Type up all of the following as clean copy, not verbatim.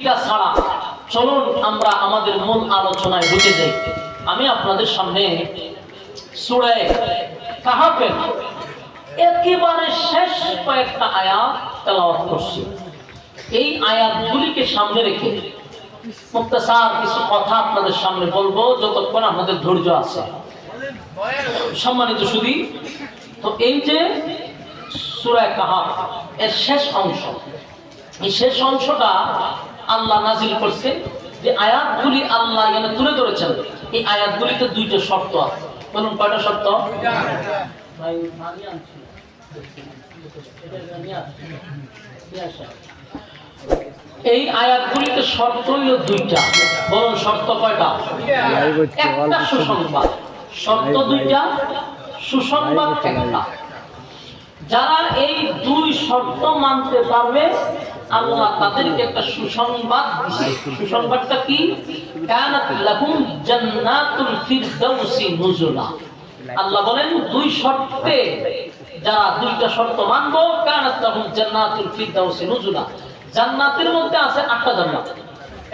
ছাড়া চলুন আমরা আমাদের মূল আলোচনায় ঢুকে যাই। আমি আপনাদের সামনে সূরা কাহাফের একেবারে শেষ কয়েকটা আয়াত তেলাওয়াত করছি। এই আয়াতগুলিকে সামনে রেখে মুক্তাসার কিছু কথা আপনাদের সামনে বলবো, যতক্ষণ আপনাদের ধৈর্য আছে। সম্মানিত সুধী, তো এই যে সূরা কাহাফ এর শেষ অংশ, এই শেষ অংশটা আল্লাহ নাজিল করছে। যে আয়াতগুলি আল্লাহ এখানে তুলে ধরেছেন, এই আয়াতগুলিতে দুইটা শর্ত আছে। বলুন কয়টা শর্ত? এই আয়াতগুলিতে শর্ত হইল দুইটা। বলুন শর্ত কয়টা? একটা সুসংবাদ। শর্ত দুইটা, সুসংবাদ একটা। যারা এই দুই শর্ত মানতে পারবে আল্লাহ তাদেরকে একটা সুসংবাদ দিয়েছে। সুসংবাদটা কি? কানাত লাহুম জান্নাতুল ফিরদাউসি নুজুলা। আল্লাহ বলেন দুই শর্তে যারা দুইটা শর্ত মানবো, কানাত লাহুম জান্নাতুল ফিরদাউসি নুজুলা। জান্নাতের মধ্যে আছে 8টা জান্নাত।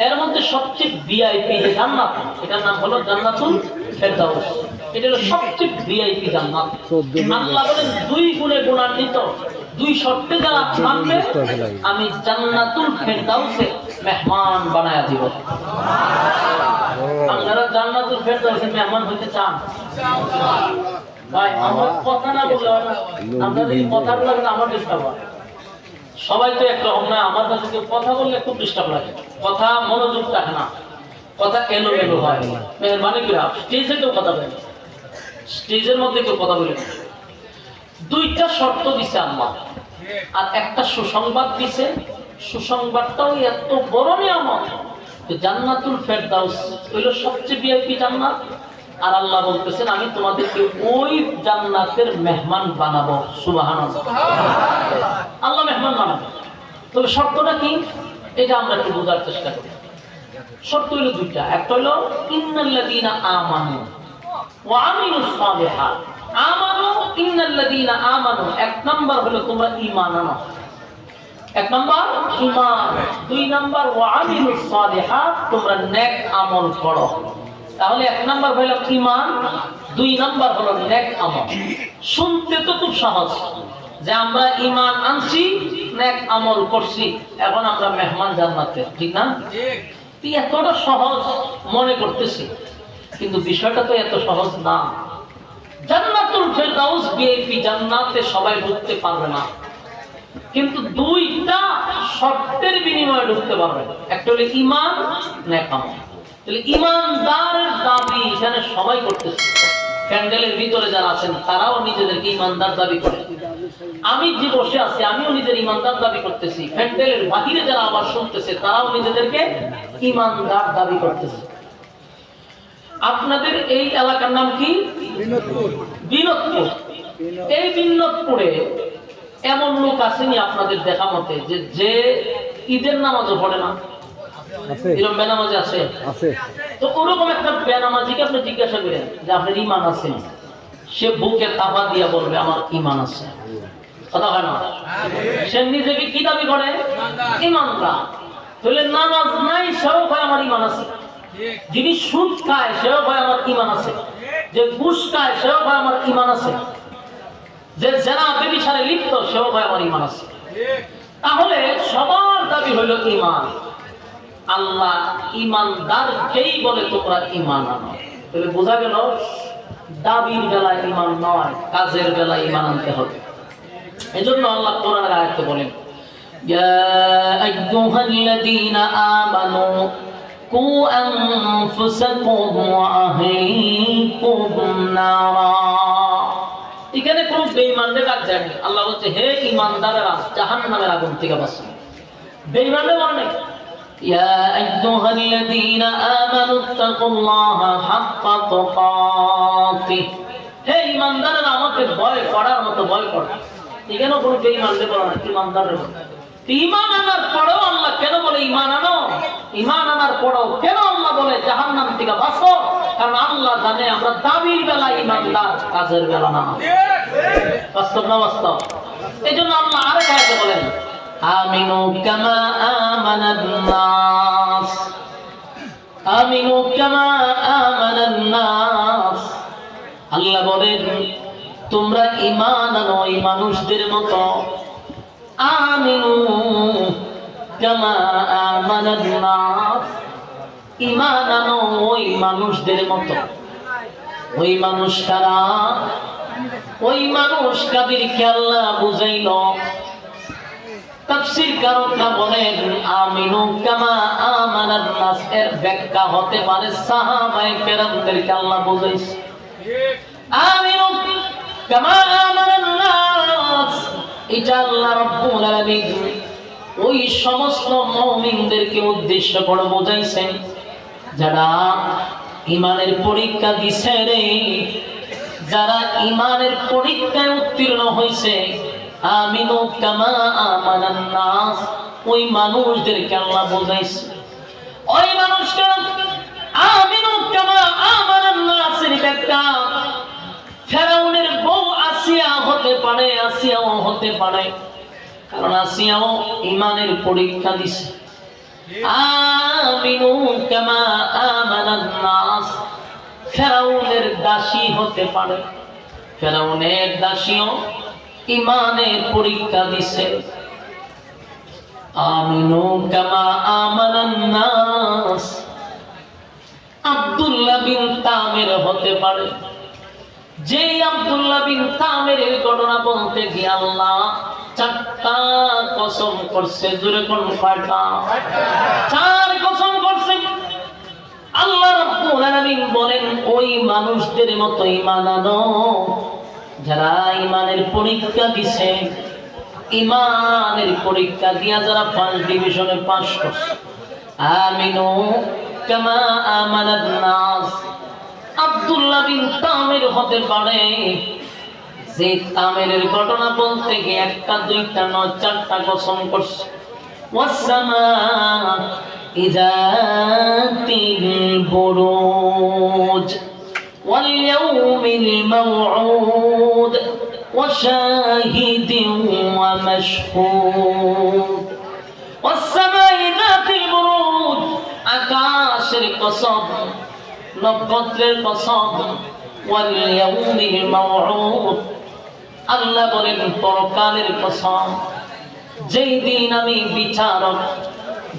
এর মধ্যে সবচেয়ে ভিআইপি যে জান্নাত, এটার নাম হলো জান্নাতুল ফিরদাউস। এটা হলো সবচেয়ে ভিআইপি জান্নাত। আল্লাহ বলেন দুই গুণে গুণান্বিত, দুই শর্তে যারা মানবে আমি জান্নাতুল ফিরদাউসে মেহমান বানায়া দিব। আপনারা জান্নাতুল ফিরদাউসে মেহমান হতে চান? ভাই আমার কথা না বললে আপনাদের এই কথাগুলো আমার ডিস্টার্ব হয়। সবাই তো একরকম না। আমার কাছে কেউ কথা বললে খুব ডিস্টার্ব লাগে, কথা মনোযোগ থাকে না, কথা এলোমেলো হয়। মেহরবানি করে স্টেজে কেউ কথা বলে, স্টেজের মধ্যে কেউ কথা বলে। দুইটা শর্ত দিছে আল্লাহ, আর একটা সুসংবাদ দিছে। সুসংবাদটাও এত বড় নিয়ামত যে জান্নাতুল ফেরদাউস হইল সবচেয়ে ভিআইপি জান্নাত। আর আল্লাহ বলতেছেন আমি তোমাদেরকে ওই জান্নাতের মেহমান বানাবো। সুবহানাল্লাহ, আল্লাহ মেহমান বানাবো। তবে শর্তটা কি এটা আমরা একটু বোঝার চেষ্টা করি। শর্ত হইল দুইটা। একটা হইল ইন্নাল্লাযীনা আমানু ওয়া আমিলুস সালিহাত। আমানু, ইন্নাল্লাযীনা আমানু, এক নাম্বার হলো তোমরা ঈমান আনো, এক নাম্বার ঈমান। দুই নাম্বার ওয়া আমিলুস সালিহাত, তোমরা নেক আমল করো। তাহলে এক নাম্বার হলো ঈমান, দুই নাম্বার হলো নেক আমল। শুনতে তো খুব সহজ যে আমরা ঈমান আনছি, নেক আমল করছি, এখন আমরা মেহমান জান্নাতের, ঠিক না? ঠিক। এতটা সহজ মনে করতেছি, কিন্তু বিষয়টা তো এত সহজ না। জান্নাতুল ফেরদাউস ভিআইপি জান্নাতে সবাই ঢুকতে পারবে না, কিন্তু দুইটা শর্তের বিনিময়ে ঢুকতে পারবে। একটা হলো ঈমান, নেক আমল। তাহলে ঈমানদারের দাবি এখানে সবাই করতেছে। প্যান্ডেলের ভিতরে যারা আছেন তারাও নিজেদেরকে ঈমানদার দাবি করে। আমি যে বসে আছি আমিও নিজের ঈমানদার দাবি করতেছি। প্যান্ডেলের বাহিরে যারা আবার শুনতেছে তারাও নিজেদেরকে ঈমানদার দাবি করতেছে। আপনাদের এই এলাকার নাম কি? বিনোদপুর। বিনোদপুর। এই বিনোদপুরে এমন লোক আসেনি আপনাদের দেখা মতে যে ঈদের নামাজও পড়ে না? এরকম বেনামাজি আছে? তো ওরকম একটা বেনামাজিকে আপনি জিজ্ঞাসা করেন যে আপনার ঈমান আছে, সে বুকে তাপা দিয়া বলবে আমার ঈমান আছে। কথা হয় না? সে নিজেকে কি দাবি করে? ঈমানদার। তাহলে নামাজ নাই সেও হয় আমার ঈমান আছে। যিনি সুদ খায় সেও হয় আমার ঈমান আছে। যে ঘুষ খায় সেও হয় আমার ঈমান আছে। যে জেনা ব্যভিচারে লিপ্ত সেও হয় আমার ঈমান আছে। তাহলে সবার দাবি হইল ঈমান। আল্লাহ ঈমানদারকেই বলে তোমরা ঈমান আনো। তাহলে বোঝা গেল দাবির বেলায় ঈমান নয়, কাজের বেলায় ঈমান আনতে হবে। এজন্য আল্লাহ কোরআনের আয়াতে বলেন ইয়া আইয়ুহাল্লাযীনা আমানু কু আনফুসাকুম ওয়া আহলিকুম নারা। এখানে কোনো বেঈমানদের কাজ যায় না। আল্লাহ বলছে হে ঈমানদারেরা জাহান্নামের আগুন থেকে বাঁচো। বেঈমানদের মানে ইয়া আইয়ুহাল্লাযীনা আমানু তাকুল্লাহা হাক্কা তুকাতিহ। হে ঈমানদারেরা আমাকে ভয় করার মতো ভয় করো। এখানে কোনো বেঈমানদের বলে না, ঈমানদারের বলে। ঈমান আনার পরেও আল্লাহ কেন বলে ঈমান আনো? ঈমান আনার পরেও কেন আল্লাহ বলে জাহান্নাম থেকে বাঁচো? কারণ আল্লাহ জানে আমরা দাবির বেলা ঈমানদার, কাজের বেলা না। বাস্তব না বাস্তব? এই জন্য আল্লাহ আরেক আয়াতে বলেন আমিনু কামা আমানান নাস, আমিনু কামা আমানান নাস। আল্লাহ বলেন তোমরা ঈমান আনো ওই মানুষদের মতো। আমিনু কামা আমানান নাস, ঈমান আনো ওই মানুষদের মতো। ওই মানুষ কারা? ওই মানুষ কাদেরকে আল্লাহ বুঝাইল। তাফসীর কারকরা বলেন আমিনু কামা আমানান নাস এর ব্যাখ্যা হতে পারে সাহাবায়ে কেরামদেরকে আল্লাহ বুঝাইছে। আমিনু কামা আমানান নাস, এটা আল্লাহ রাব্বুল আলামিন ওই সমস্ত মুমিনদেরকে উদ্দেশ্য করে বোঝাইছেন যারা ঈমানের পরীক্ষা দিছে রে, যারা ঈমানের পরীক্ষায় উত্তীর্ণ হয়েছে। আমিনু কামা আমানান নাস, ওই মানুষদেরকে আল্লাহ বোঝাইছে। ওই মানুষটা আমিনু কামা আমানান নাসের ব্যাখ্যা ফেরাউনের বউ আসিয়া হতে পারে, আসিয়াও হতে পারে, কারণ আসিয়াও ঈমানের পরীক্ষা দিছে। আমিনু কামা আমানান নাস ফেরাউনের দাসী হতে পারে, ফেরাউনের দাসীও ঈমানের পরীক্ষা দিছে। আমিনু কামা আমানান নাস আব্দুল্লাহ বিন তামির হতে পারে। যে আব্দুল্লাহ বিন তামিরের ঘটনা বলতে গিয়ে আল্লাহ চারটা কসম করছে। জোরে কোন কয়টা? চার কসম করছে। আল্লাহ রাব্বুল আলামিন বলেন ওই মানুষদের মতো ঈমান আনো যারা ঈমানের পরীক্ষা দিছে। ঈমানের পরীক্ষা দিয়া যারা ফার্স্ট ডিভিশনে পাস করছে। আমিনু কামা আমানান নাস আব্দুল্লাহ বিন তামির হতে পারে। যে তামিরের ঘটনা বলতে গিয়ে একটা দুইটা নয় চারটা কসম করছে। ওয়াসসামা ইযাতিল বুরুজ ওয়াল ইয়াউমিল মাওউদ ওয়া শাহিদিন ওয়া মাশহুদ। ওয়াসসামা ইযাতিল বুরুজ আকাশের কসম, নক্ষত্রের কসম। ওয়াল ইয়াউমিল মাওউদ আল্লাহ বলেন পরকালের কসম। যেই দিন আমি বিচারক,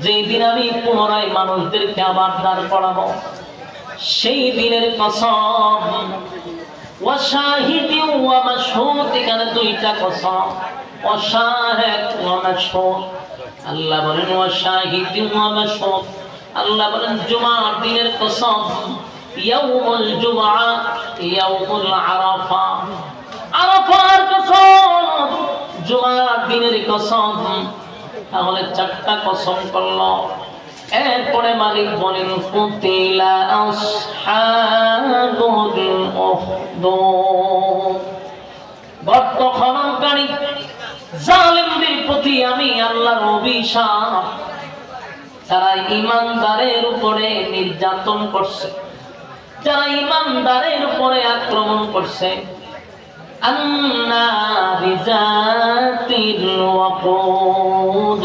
যেই দিন আমি পুনরায় মানুষদেরকে আবার দাঁড় করাবো, সেই দিনের কসম। ওয়া শাহিদিন ওয়া মাশহুদ এখানে দুইটা কসম। ওয়া শাহিদ ওয়া মাশহুদ আল্লাহ বলেন ওয়া শাহিদিন ওয়া মাশহুদ। আল্লাহ বলেন জুমার দিনের কসম। ইয়াউমুল জুমআ ইয়াউমুল আরাফা আরাফার কসম, জুমার দিনের কসম। তাহলে চারটা কসম করলো। এরপরে মালিক বলেন কুতিলা আসহাবুল উখদুদ, গর্ত খননকারী জালেমদের প্রতি আমি আল্লাহর অভিশাপ। যারা ঈমানদারের উপরে নির্যাতন করছে, যারা ঈমানদারের উপরে আক্রমণ করছে। আন্নারি যাতিল ওয়াকুদ,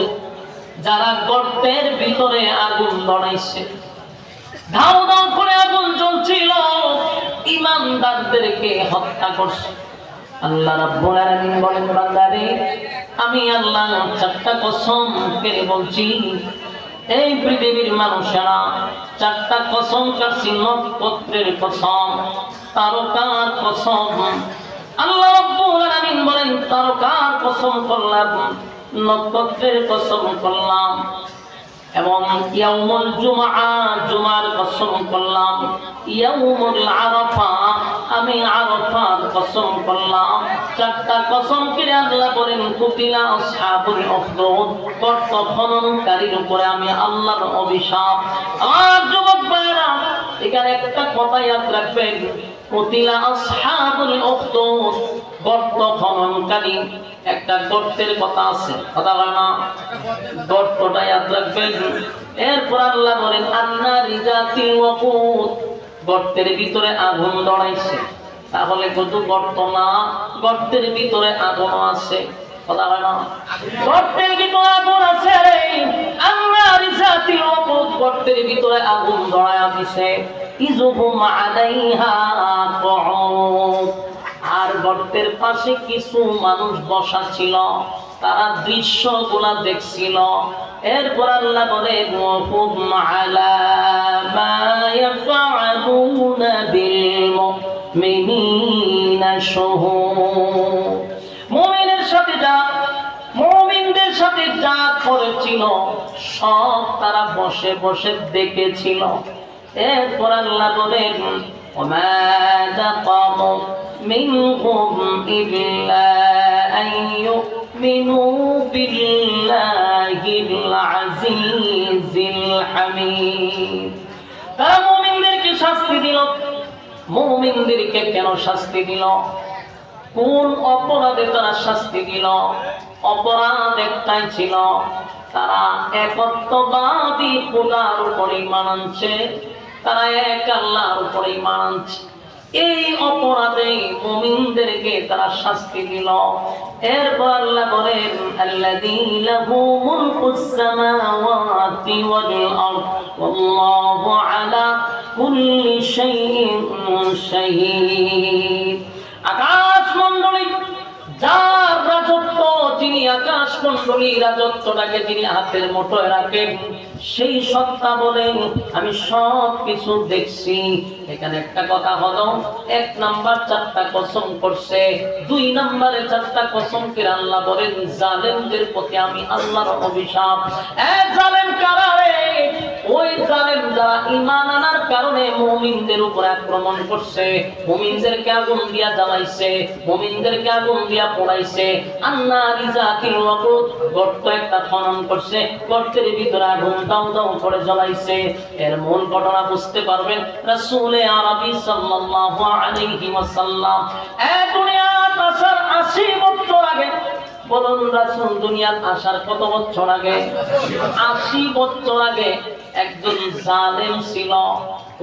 যারা গর্তের ভিতরে আগুন ধরাইছে, ধাউ ধাউ করে আগুন জ্বলছিল, ঈমানদারদেরকে হত্যা করছে। আল্লাহ রাব্বুল আলামিন বলেন বান্দারে আমি আল্লাহ চারটা কসম করে বলছি। এই পৃথিবীর মানুষেরা চারটা কসম কাটছি। নক্ষত্রের কসম, তারকার কসম। আল্লাহ রাব্বুল আলামিন বলেন তারকার কসম করলাম, নক্ষত্রের কসম করলাম, এবং ইয়াউমুল জুমআ জুমার কসম করলাম, ইয়াউমুল আরাফা আমি আরাফার কসম করলাম। চারটা কসম করে আল্লাহ বলেন কুতিলা আসহাবুল উখদুদ, গর্ত খননকারীর উপরে আমি আল্লাহর অভিশাপ। আমার যুবক ভাইরা এখানে একটা কথা ইয়াদ রাখবেন, কুতিলা আসহাবুল উখদুদ গর্ত খননকারী। একটা গর্তের কথা আছে, কথা বলে না, গর্তটা ইয়াদ রাখবেন। এরপর আল্লাহ বলেন আন্নারি যাতিল ওয়াকুদ, গর্তের ভিতরে আগুন ধরাইছে। তাহলে শুধু গর্ত না, গর্তের ভিতরে আগুন আছে। কথা হয় না? গর্তের ভিতরে আগুন আছে রে, আল্লাহর জাতির ওপর গর্তের ভিতরে আগুন ধরায়া দিছে। ইযুহুম আলাইহা qu'ud, আর গর্তের পাশে কিছু মানুষ বসা ছিল, তারা দৃশ্যগুলা দেখছিল। এরপর আল্লাহ বলে ওয়াহুম আলা মা ইয়াফআলুনা বিল মুমিনিনা শুহুদ, মুমিনের সাথে যা মুমিনদের সাথে যা করেছিল সব তারা বসে বসে দেখেছিল। এরপর আল্লাহ বলেন ওমা তাকামু মিনহুম ইল্লা আন ইউমিনু বিল্লাহিল আজিজিল হামিদ। তারা মুমিনদেরকে শাস্তি দিল। মুমিনদেরকে কেন শাস্তি দিল? কোন অপরাধে তারা শাস্তি দিল? অপরাধ একটাই ছিল, তারা একত্ববাদী খোদার উপর ঈমান আনছে, তারা এক আল্লাহর উপর ঈমান আনছে। এই অপরাধে মুমিনদেরকে তারা শাস্তি দিল। এরপর আল্লাহ বলেন আল্লাযী লাহু মুলকুস সামাওয়াতি ওয়াল আরদ ওয়াল্লাহু আলা কুল্লি শাইইন শাহীদ। আকাশ মণ্ডলী যার রাজত্ব, যিনি আকাশ মণ্ডলী রাজত্বটাকে যিনি হাতের মুঠোয় রাখেন, সেই সত্তা বলেন আমি সব কিছু দেখছি। এখানে একটা কথা হলো, 1 নাম্বার 4টা কসম করছে, 2 নম্বরে 4টা কসম করে আল্লাহ বলেন জালেমদের প্রতি আমি আল্লাহর অভিশাপ। জালেম কারা রে? ওই জালেম যারা ঈমান আনার কারণে মুমিনদের উপর আক্রমণ করছে, মুমিনদেরকে আগুন দিয়া জ্বালাইছে, মুমিনদেরকে আগুন দিয়া পোড়াইছে। আন্নারি জাতিল ওয়াকুদ, গর্ত একটা খনন করছে, গর্তের ভিতরে আগুন দাউ দাউ করে জ্বলাইছে। এর মূল ঘটনা বুঝতে পারবেন রাসূল আরবী সাল্লাল্লাহু আলাইহি ওয়াসাল্লাম দুনিয়ার আসার 80 বছর আগে, বলুন রাসূল দুনিয়ার আসার কত বছর আগে? 80 বছর আগে একজন জালেম ছিল।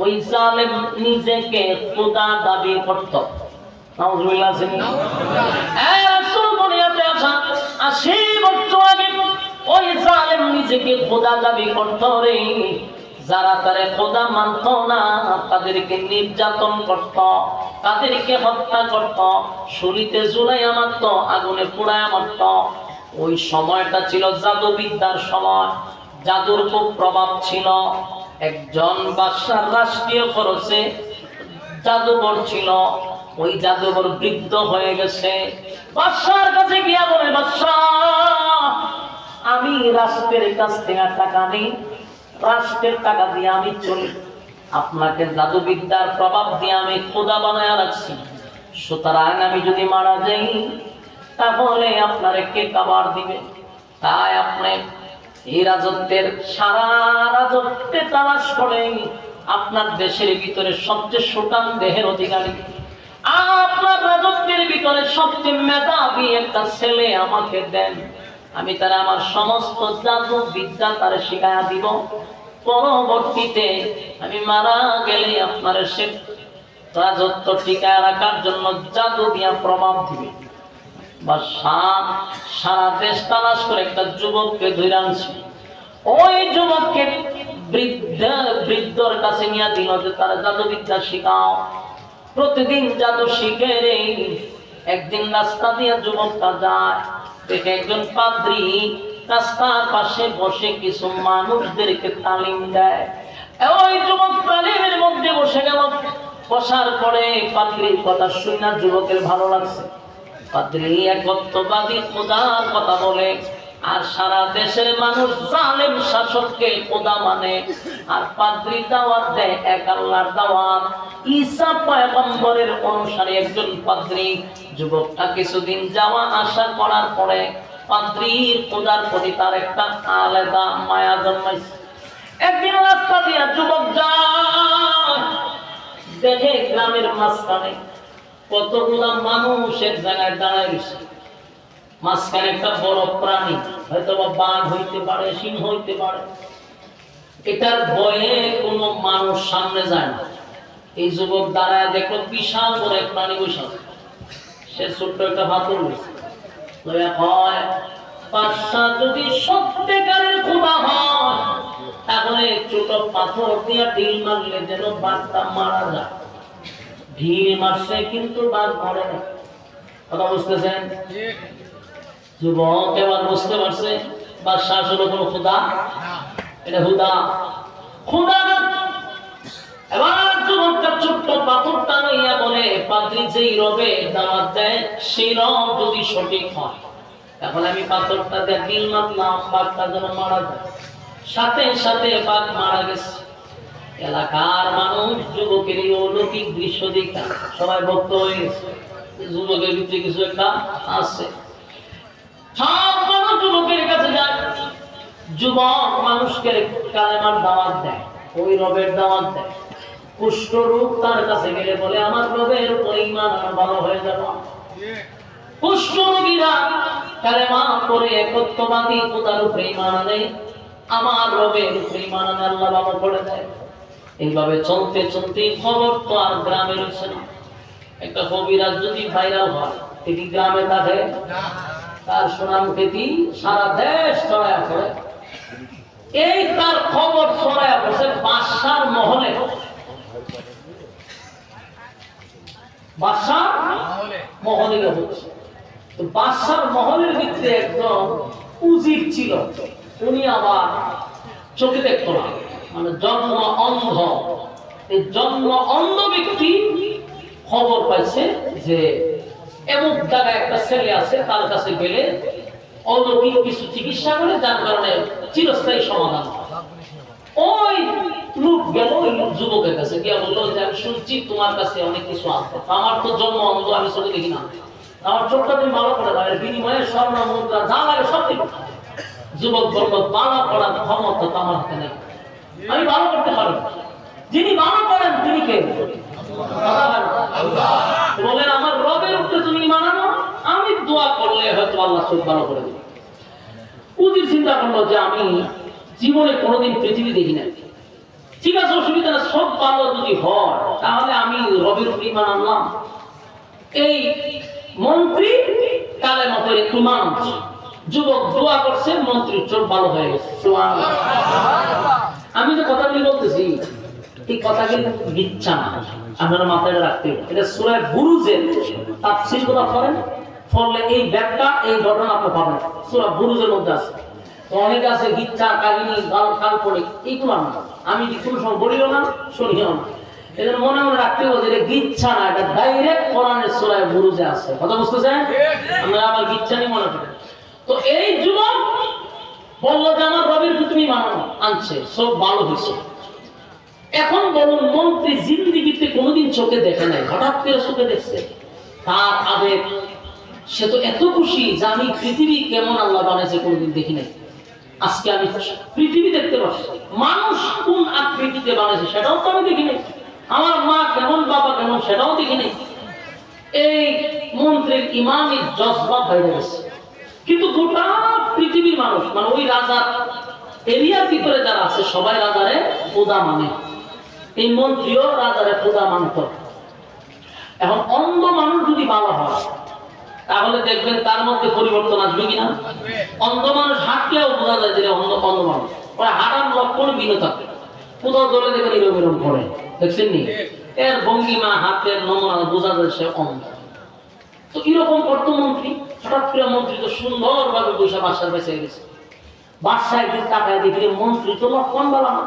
ওই জালেম নিজেকে খোদা দাবি করত। নাউজুবিল্লাহ। রাসূল দুনিয়াতে আসা 80 বছর আগে ওই জালেম নিজেকে খোদা দাবি করত রে। যারা তারে খোদা মানত না তাদেরকে নির্যাতন করত, তাদেরকে হত্যা করত, শরীরে ঝুলাইয়া মারত, আগুনে পোড়াইয়া মারত। ওই সময়টা ছিল জাদুবিদ্যার সময়, জাদুর খুব প্রভাব ছিল। একজন বাদশার রাষ্ট্রীয় খরচে জাদুঘর ছিল, ওই জাদুঘর বৃদ্ধ হয়ে গেছে। বাদশার কাছে গিয়া বলে বাদশাহ আমি রাষ্ট্রের কাছ থেকে টাকা নিই, রাষ্ট্রের টাকা দিয়ে আমি চলি, আপনাকে জাদুবিদ্যার প্রভাব দিয়ে আমি খোদা বানায় রাখছি, সুতরাং আমি যদি মারা যাই তাহলে আপনারে কে খাবার দিবে? তাই আপনি এই রাজত্বের সারা রাজত্বে তালাশ করে আপনার দেশের ভিতরে সবচেয়ে সুঠাম দেহের অধিকারী, আপনার রাজত্বের ভিতরে সবচেয়ে মেধাবী একটা ছেলে আমাকে দেন, আমি তারা আমার সমস্ত জাদু বিদ্যা তারা শিখাইয়া দিব। পরবর্তীতে আমি মারা গেলে আপনার সে রাজত্ব টিকায় রাখার জন্য জাদু দিয়া প্রভাব দিবে। বা সারা দেশ তালাশ করে একটা যুবককে ধরে আনছে। ওই যুবককে বৃদ্ধর কাছে নিয়ে দিল যে তারা জাদু বিদ্যা শিখাও। প্রতিদিন জাদু শিখে রে। একদিন রাস্তা দিয়ে যুবকটা যায়, দেখে একজন পাদ্রী রাস্তার পাশে বসে কিছু মানুষদেরকে তালিম দেয়। ওই যুবক তালিমের মধ্যে বসে গেল। বসার পরে পাদ্রীর কথা শুনে যুবকের ভালো লাগছে। পাদ্রী একত্ববাদী খোদার কথা বলে, আর সারা দেশের মানুষ জালেম শাসককে খোদা মানে। আর পাদ্রী দাওয়াত দেয় এক আল্লাহর দাওয়াত। ঈসা পয়গম্বরের অনুসারী একজন পাদ্রী। যুবকটা কিছুদিন যাওয়া আসা করার পরে পাদ্রীর খোদার প্রতি তার একটা আলাদা মায়া জন্মাইছে। একদিন রাস্তা দিয়ে যুবক যায়, দেখে গ্রামের মাঝখানে কতগুলা মানুষ এক জায়গায় দাঁড়ায় গেছে। মাঝখানে একটা বড় প্রাণী, হয়তো বাঘ হইতে পারে, সিংহ হইতে পারে। এটার ভয়ে কোনো মানুষ সামনে যায় না। এই যুবক দাঁড়ায় দেখলো বিশাল বড় এক প্রাণী বসে আছে। সে ছোট্ট একটা হাতুড় হয়েছে। লয়া কয় বাদশাহ যদি সত্যিকারের খোদা হয় তাহলে ছোট পাথর দিয়ে ঢিল মারলে যেন বাঘটা মারা যায়। ঢিল মারছে কিন্তু বাঘ মরে না। কথা বুঝতেছেন? যুবক এবার বুঝতে পারছে বাদশাহ আসলে কোনো খোদা, এটা হুদা খোদা না। এবার যুবকটা ছোট্ট পাথরটা লইয়া বলে পাদ্রী যেই রবে দাওয়াত দেয় সেই রব যদি সঠিক হয় তাহলে আমি পাথরটা দিয়ে ঢিল মারলাম, বাঘটা যেন মারা যায়। সাথে সাথে বাঘ মারা গেছে। এলাকার মানুষ যুবকের এই অলৌকিক দৃশ্য দেখা সবাই ভক্ত হয়ে গেছে, যুবকের ভিতরে কিছু একটা আছে। সব মানুষ যুবকের কাছে যায়, যুবক মানুষকে কালেমার দাওয়াত দেয়, ওই রবের দাওয়াত দেয়। কুষ্ঠ রোগ তার কাছে গেলে বলে আমার রবের উপর ঈমান আমার ভালো হয়ে যাবে। কুষ্ঠ রোগীরা কালেমা পড়ে একত্ববাদী খোদার উপরে ঈমান আনে, আমার রবের উপরে ঈমান আনে, আল্লাহ ভালো করে দেয়। এইভাবে চলতে চলতে খবর তো আর গ্রামে রয়েছে না। একটা কবিরাজ যদি ভাইরাল হয় এটি গ্রামে থাকে, তার সুনাম খ্যাতি সারা দেশ ছড়ায়া পড়ে। এই তার খবর ছড়ায়া পড়ছে বাদশার মহলে। বাদশার মহলে হচ্ছে তো বাদশার মহলের ভিতরে একজন উজির ছিল, উনি আবার চোখে দেখতো না, মানে জন্ম অন্ধ। এই জন্ম অন্ধ ব্যক্তি খবর পাইছে যে এমন জায়গায় একটা ছেলে আছে, তার কাছে গেলে অলৌকিক কিছু চিকিৎসা করে, যার কারণে চিরস্থায়ী সমাধান। ওই লোক গেল ওই যুবকের কাছে গিয়ে বললো যে আমি শুনছি তোমার কাছে অনেক কিছু আছে, আমার তো জন্ম অন্ধ, আমি চোখে দেখি না, আমার চোখটা তুমি ভালো করে দাও, এর বিনিময়ে স্বর্ণ মুদ্রা যা লাগে সব দিব। যুবক বলল ভালো করার ক্ষমতা তো আমার হাতে নেই, আমি ভালো করতে পারি। যিনি ভালো করেন তিনি কে? বলেন আমার রবের উপরে তুমি মানানো, আমি দোয়া করলে হয়তো আল্লাহ চোখ ভালো করে দেবে। উজির চিন্তা করলো যে আমি জীবনে কোনোদিন পৃথিবী দেখি নাই, ঠিক আছে অসুবিধা না, সব ভালো যদি হয় তাহলে আমি রবের উপরে ঈমান আনলাম। এই মন্ত্রী কালেমা পড়ে ঈমান আনছে, যুবক দোয়া করছে, মন্ত্রীর চোখ ভালো হয়ে গেছে। আমি যে কথাগুলি বলতেছি এই কথাগুলি মিথ্যা না, আপনারা মাথায় রাখতে হবে। এটা সূরা বুরুজের তাফসীর গুলো পড়েন, পড়লে এই ব্যাখ্যা এই ঘটনা আপনি পাবেন, সূরা বুরুজের মধ্যে আছে। তো অনেকে আছে মিথ্যা কাহিনী কাল্পনিক, এইগুলো না, আমি কোনো সময় বলিও না শুনিও না। এদের মনে মনে রাখতে হবে যে এটা গিচ্ছা না, এটা ডাইরেক্ট কোরআনের সূরা বুরুজে আছে। কথা বুঝতেছেন? আমরা আবার গিচ্ছা নিয়ে মনে করি। তো এই যুবক বললো যে আমার রবের তুমি মানো, আনছে, সব ভালো হয়েছে। এখন বলুন মন্ত্রী জিন্দিগিতে কোনোদিন চোখে দেখে নাই, হঠাৎ করে চোখে দেখছে, তার আবেগ, সে তো এত খুশি যে আমি পৃথিবী কেমন আল্লাহ বানাইছে কোনোদিন দেখি নাই, আজকে আমি পৃথিবী দেখতে পাচ্ছি। মানুষ কোন আকৃতিতে বানাইছে সেটাও তো আমি দেখি নাই, আমার মা কেমন বাবা কেমন সেটাও দেখি নাই। এই মন্ত্রীর ইমানি জজবা হয়ে গেছে। কিন্তু গোটা পৃথিবীর মানুষ, মানে ওই রাজার এরিয়ার ভিতরে যারা আছে সবাই রাজারে খোদা মানে, এই মন্ত্রীও রাজারে খোদা মানত। এখন অন্ধ মানুষ যদি ভালো হয় তাহলে দেখবেন তার মধ্যে পরিবর্তন আসবে কিনা। অন্ধ মানুষ হাঁটলেও বোঝা যায় যে অন্ধ অন্ধ মানুষ, ওরা হাঁটার লক্ষণ ভিন্ন থাকে, কোথাও দলে দেখবেন এরকম এরকম করে, দেখছেন নি? এর ভঙ্গিমা হাতের নমুনা বোঝা যায় সে অন্ধ। তো এরকম করতো মন্ত্রী, হঠাৎ করে মন্ত্রী তো সুন্দর ভাবে বৈশা বাসার বেঁচে গেছে। বাদশাহ একদিন তাকায় দেখলে মন্ত্রী তো লক্ষণ বলা না।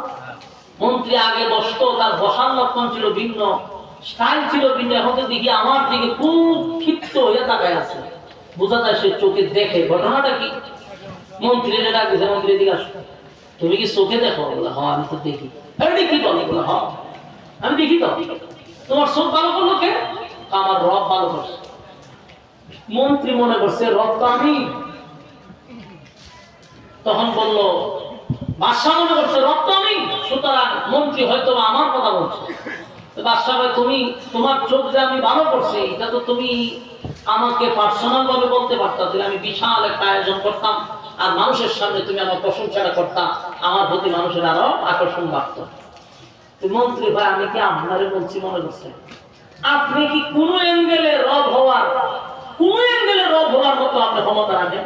মন্ত্রী আগে বসতো, তার বসার লক্ষণ ছিল ভিন্ন, স্টাইল ছিল ভিন্ন। এখন তো দেখি আমার দিকে খুব ক্ষিপ্ত হয়ে তাকায় আছে, বোঝা যায় সে চোখে দেখে। ঘটনাটা কি? মন্ত্রী ডাক দিয়েছে, মন্ত্রী দিকে আসো, তুমি কি চোখে দেখো? বলে হ্যাঁ আমি তো দেখি। কি বলে? বলে হ্যাঁ আমি দেখি। তো তোমার চোখ ভালো করলো কে? আমার রব ভালো করছে। মন্ত্রী মনে করছে রব তো আমি। তখন বলল বাদশাহ মনে করছে রব তো আমি, সুতরাং মন্ত্রী হয়তো আমার কথা বলছে। বাদশাহ ভাই তুমি তোমার চোখ যে আমি ভালো করছি এটা তো তুমি আমাকে পার্সোনাল ভাবে বলতে পারতাম, আমি বিশাল একটা আয়োজন করতাম আর মানুষের সামনে তুমি আমার প্রশংসাটা করতাম, আমার প্রতি মানুষের আরো আকর্ষণ বাড়ত। মন্ত্রী ভাই আমি কি আপনারে বলছি মনে করছেন? আপনি কি কোন অ্যাঙ্গেলে রব হওয়ার কোন অ্যাঙ্গেলে রব হওয়ার মতো আপনি ক্ষমতা রাখেন?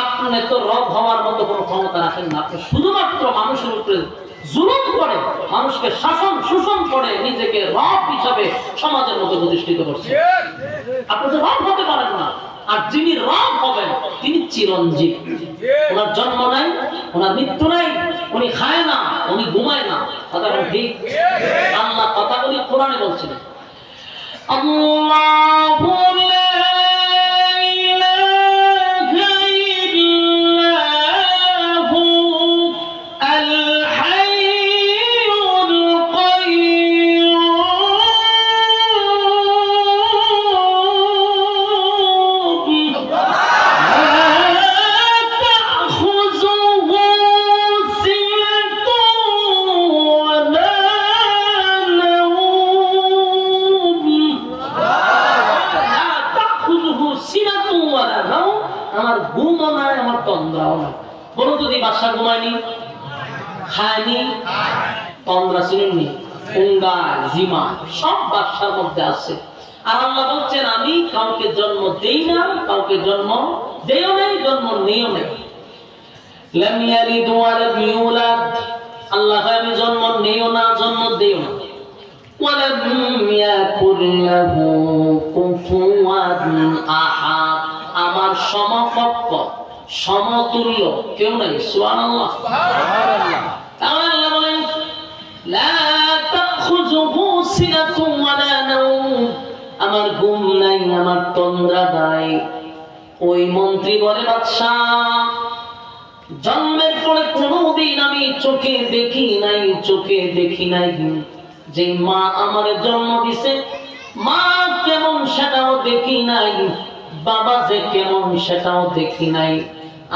আপনি তো রব হওয়ার মতো কোনো ক্ষমতা রাখেন না। আপনি শুধুমাত্র মানুষের উপরে জুলুম করে, মানুষকে শাসন শোষণ করে নিজেকে রব হিসাবে সমাজের মধ্যে প্রতিষ্ঠিত করছেন। আপনি তো রব হতে পারেন না। আর যিনি রব হবেন তিনি চিরঞ্জীব। ওনার জন্ম নাই, ওনার মৃত্যু নাই, উনি খায় না, উনি ঘুমায় না। কথা ঠিক? আল্লাহ কথাগুলি কোরআনে বলছেন। আল্লাহু আমার ঘুমও নাই, আমার তন্দ্রাও নাই। বলো যদি বাদশা ঘুমায়নি, খায়নি, তন্দ্রা ছিলেননি, উঙ্গা জিমা সব বাদশার মধ্যে আছে। আর আল্লাহ বলছেন আমি কাউকে জন্ম দেই না, কাউকে জন্ম দেও নাই, জন্ম নিও নাই। লাম ইয়ালিদ ওয়া লাম ইউলাদ, আল্লাহ আমি জন্ম নিও না, জন্ম দেও না। ওয়া লাম ইয়াকুল লাহু কুফুওয়ান আহাদ, আমার সমকক্ষ সমতুল্য কেউ নাই। সুবহানাল্লাহ, সুবহানাল্লাহ। তাহলে আল্লাহ বলেন লা তাখুযুহু সিনাতুন ওয়া লা নাওম, আমার ঘুম নাই, আমার তন্দ্রা নাই। ওই মন্ত্রী বলে বাদশা জন্মের পরে কোনোদিন আমি চোখে দেখি নাই, চোখে দেখি নাই যে মা আমার জন্ম দিছে, মা কেমন সেটাও দেখি নাই, বাবা যে কেমন সেটাও দেখি নাই।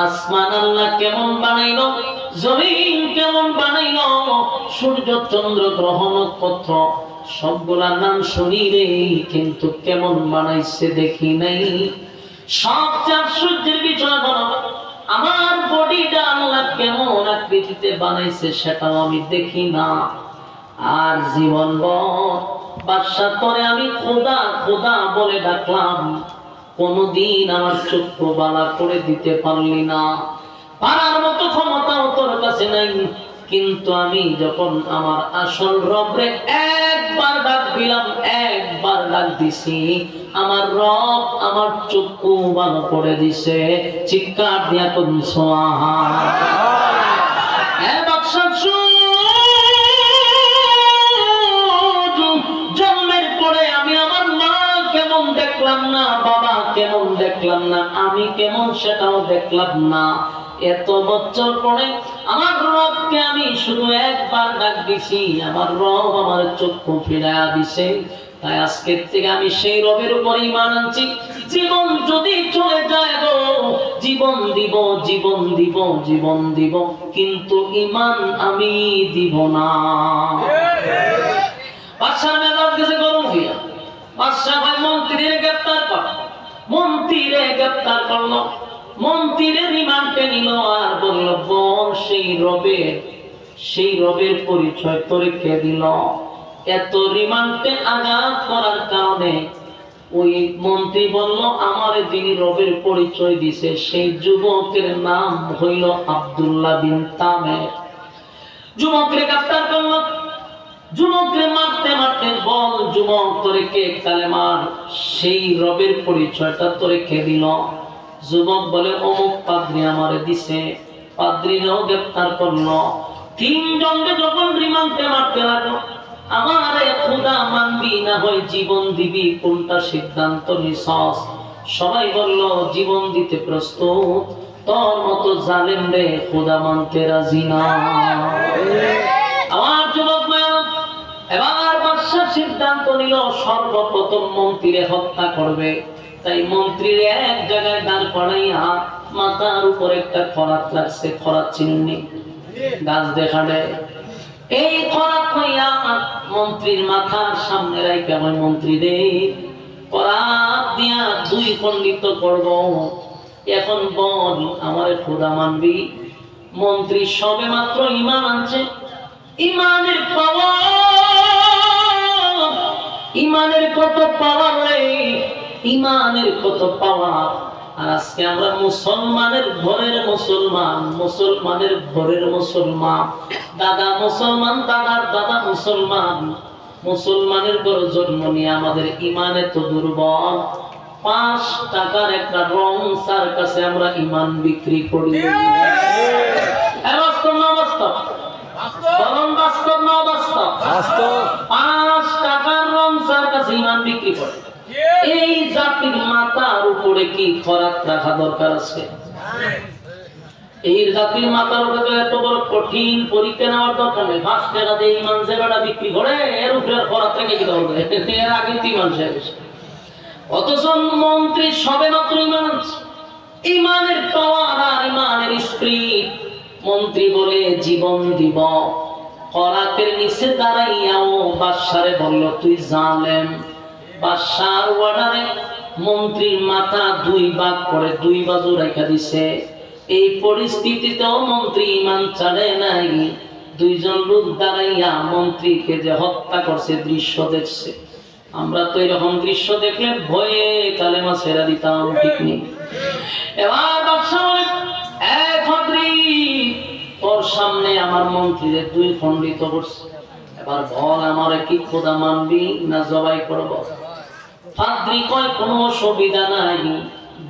আসমান আল্লাহ কেমন বানাইলো, জমিন কেমন বানাইলো, সূর্য চন্দ্র গ্রহ নক্ষত্র সবগুলার নাম শুনি রে, কিন্তু কেমন বানাইছে দেখি নাই। সব চার সূর্যের বিষয় বলো, আমার বডিটা আল্লাহ কেমন আকৃতিতে বানাইছে সেটাও আমি দেখি না। আর জীবন বাদশা করে আমি খোদা খোদা বলে ডাকলাম, কোনদিন আমার চক্ষু বালা করে দিতে পারলি না, পারার মতো ক্ষমতাও তোর কাছে নাই। কিন্তু আমি যখন আমার আসল রবরে একবার ডাক দিলাম, একবার ডাক দিছি, আমার রব আমার চক্ষু ভালো করে দিছে। চিৎকার দিয়া কোন সোহা। জন্মের পরে আমি আমার মা কেমন দেখলাম না, বাবা কেমন দেখলাম না, আমি কেমন সেটাও দেখলাম না। এত বছর পরে আমার রবকে আমি শুধু একবার ডাক দিছি, আমার রব আমার চক্ষু ফিরাইয়া দিছে। তাই আজকের থেকে আমি সেই রবের উপর ঈমান আনছি। জীবন যদি চলে যায় গো, জীবন দিব, জীবন দিব, জীবন দিব, কিন্তু ঈমান আমি দিব না। বাদশার মেজাজ গেছে গরম হইয়া। বাদশা ভাই মন্ত্রীরে গ্রেফতার কর, মন্ত্রীরে গ্রেফতার করলো, মন্ত্রীরে রিমান্ডে নিল। আর বলল বল সেই রবের পরিচয় তোরে কে দিল? এত রিমান্ডে আঘাত করার কারণে ওই মন্ত্রী বলল আমার যিনি রবের পরিচয় দিছে সেই যুবকের নাম হইল আব্দুল্লাহ বিন তামের। যুবকরে গ্রেফতার করলো, যুবকরে মারতে মারতে বল যুবক তোরে কে কালেমার সেই রবের পরিচয়টা তোরে কে দিল? যুবক বলে অমুক পাদ্রী আমারে দিছে। পাদ্রীরাও গ্রেফতার করলো। তিনজনকে যখন রিমান্ডে মারতে লাগলো, আমারে খোদা মানবি না হয় জীবন দিবি, কোনটা সিদ্ধান্ত নিছস? সবাই বলল জীবন দিতে প্রস্তুত, তোর মতো জালেম রে খোদা মানতে রাজি না। আমার যুবক এবার বাদশা সিদ্ধান্ত নিল সর্বপ্রথম মন্ত্রীরে হত্যা করবে। তাই মন্ত্রীর এক জায়গায় দাঁড় করাইয়া মাথার উপর একটা খরাত লাগছে, খরাত চিনি গাছ দেখা দেয়, এই খরাত হইয়া মন্ত্রীর মাথার সামনে রাইখা হয় মন্ত্রী রে খরাত দিয়া দুই খণ্ডিত করব, এখন বল আমারে খোদা মানবি? মন্ত্রী সবে মাত্র ঈমান আনছে, ঈমানের পাওয়ার, ঈমানের কত পাওয়ার রে! ইমানের কত পাওয়া। আর আজকে আমরা মুসলমানের ঘরের মুসলমান, মুসলমানের ঘরের মুসলমান, দাদা মুসলমান, দাদার দাদা মুসলমান, মুসলমানের ঘর জন্ম নিয়ে আমাদের ইমান এত দুর্বল। 5 টাকার একটা রং সার কাছে আমরা ইমান বিক্রি করি। বাস্তব না বাস্তব? বাস্তব না বাস্তব? 5 টাকার রং সার কাছে ইমান বিক্রি করে। এই জাতির মাথার উপরে কি খরাক রাখা দরকার আছে? এই জাতির মাথার উপরে এত বড় কঠিন পরীক্ষা নেওয়ার দরকার নেই। 5 টাকা দিয়ে ইমান যেটা বিক্রি করে এর উপরে খরাক রেখে কি হবে? এর আগে ইমান শেষ। অথচ মন্ত্রী সবে মাত্র ইমান আছে, ইমানের পাওয়ার আর ইমানের স্পিরিট। মন্ত্রী বলে জীবন দিব, খরাকের নিচে দাঁড়াইয়াও বাদশারে বলল তুই জালেম। বাদশার অর্ডারে মন্ত্রীর মাথা 2 ভাগ করে 2 বাজু রেখে দিছে। এই পরিস্থিতিতেও মন্ত্রী ইমান ছাড়ে নাই। 2 জন লোক দাঁড়াইয়া মন্ত্রীকে যে হত্যা করছে দৃশ্য দেখছে। আমরা তো এরকম দৃশ্য দেখলে ভয়ে কালেমা ছেড়ে দিতাম, ঠিক নেই? এবার বাদশা বলে, তোর সামনে আমার মন্ত্রীদের 2 খণ্ডিত করছে, এবার বল আমারে কি খোদা মানবি না জবাই করব? ফাদ্রি কয় কোনো অসুবিধা নাই,